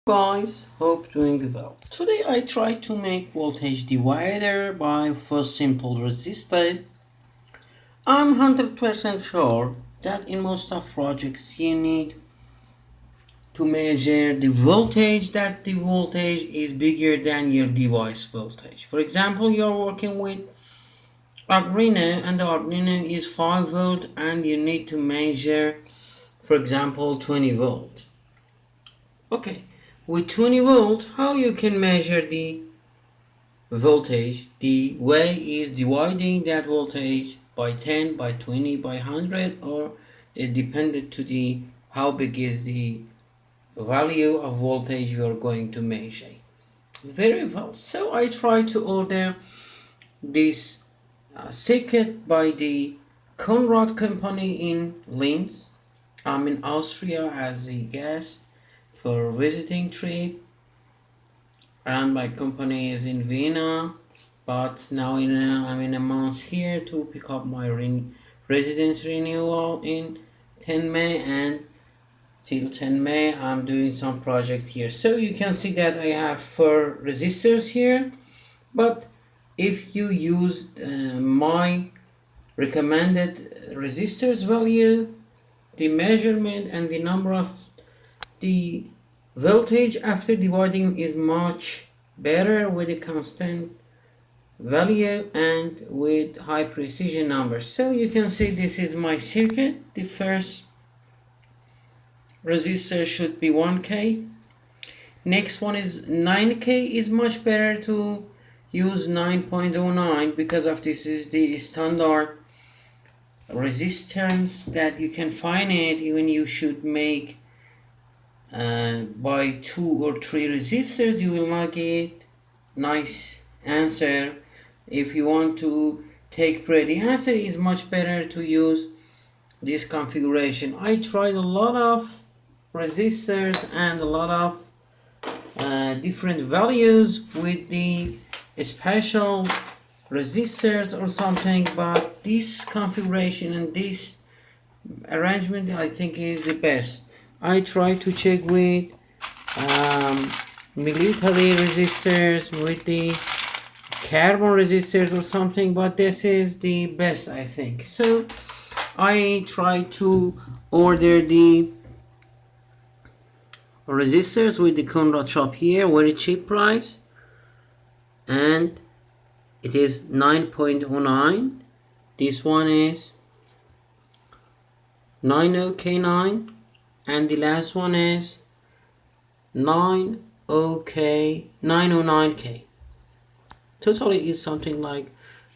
Guys, hope doing well. Today I try to make voltage divider by first simple resistor. I'm 100% sure that in most of projects you need to measure the voltage that the voltage is bigger than your device voltage. For example, you're working with arduino and the arduino is 5 volt and you need to measure, for example, 20 volt. Okay, with 20 volt, how you can measure the voltage? The way is dividing that voltage by 10, by 20, by 100, or is dependent to the how big is the value of voltage you are going to measure. Very well. So I try to order this circuit by the Conrad company in Linz. I'm in Austria as a guest for a visiting trip, and my company is in Vienna, but now I'm in a month here to pick up my residence renewal in 10 May, and till 10 May I'm doing some project here. So you can see that I have 4 resistors here, but if you use my recommended resistors value, the measurement and the number of the voltage after dividing is much better with a constant value and with high precision numbers. So you can see this is my circuit. The first resistor should be 1K. Next one is 9K. Is much better to use 9.09 because of this is the standard resistance that you can find it. Even you should make by 2 or 3 resistors, you will not get nice answer. If you want to take pretty answer, it's much better to use this configuration. I tried a lot of resistors and a lot of different values with the special resistors or something, but this configuration and this arrangement I think is the best. I try to check with military resistors, with the carbon resistors or something, but this is the best I think. So I try to order the resistors with the Conrad shop here, very cheap price, and it is 9.09. This one is 90K9, and the last one is 909K. Totally is something like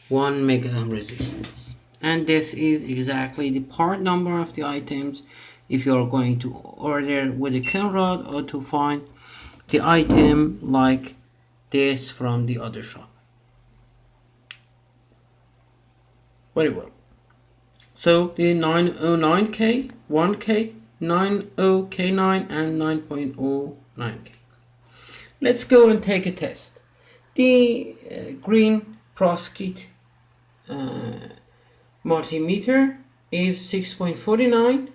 1 mega ohm resistance. And this is exactly the part number of the items if you are going to order with a Conrad, or to find the item like this from the other shop. Very well. So the 909K, 1K, 90K9 and 9.09K. Let's go and take a test. The green proskit multimeter is 6.49,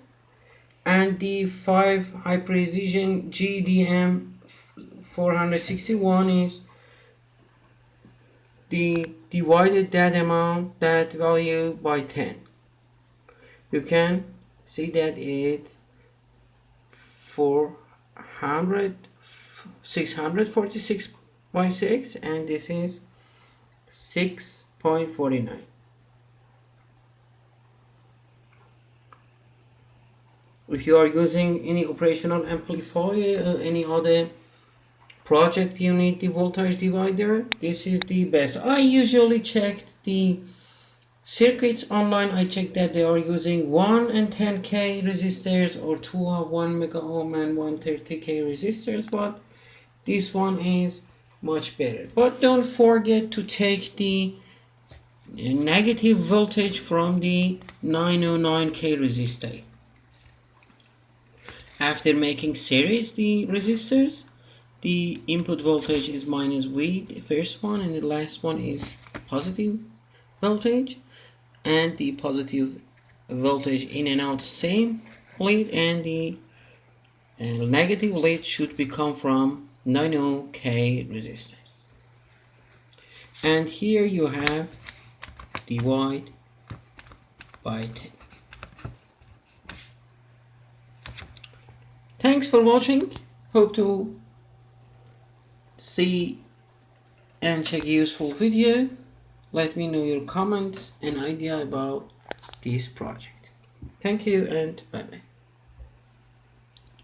and the 5 high precision GDM 461 is the divided that amount, that value by 10. You can see that it's 646 by 6, and this is 6.49. If you are using any operational amplifier or any other project you need the voltage divider, this is the best. I usually checked the circuits online. I checked that they are using 1 and 10K resistors, or 2 of 1 mega ohm and 130K resistors, but this one is much better. But don't forget to take the negative voltage from the 909K resistor. After making series the resistors, the input voltage is minus V, the first one, and the last one is positive voltage, and the positive voltage in and out same lead, and the and negative lead should be come from nano K resistor. And here you have divide by 10. Thanks for watching. Hope to see and check useful video. Let me know your comments and idea about this project. Thank you and bye bye.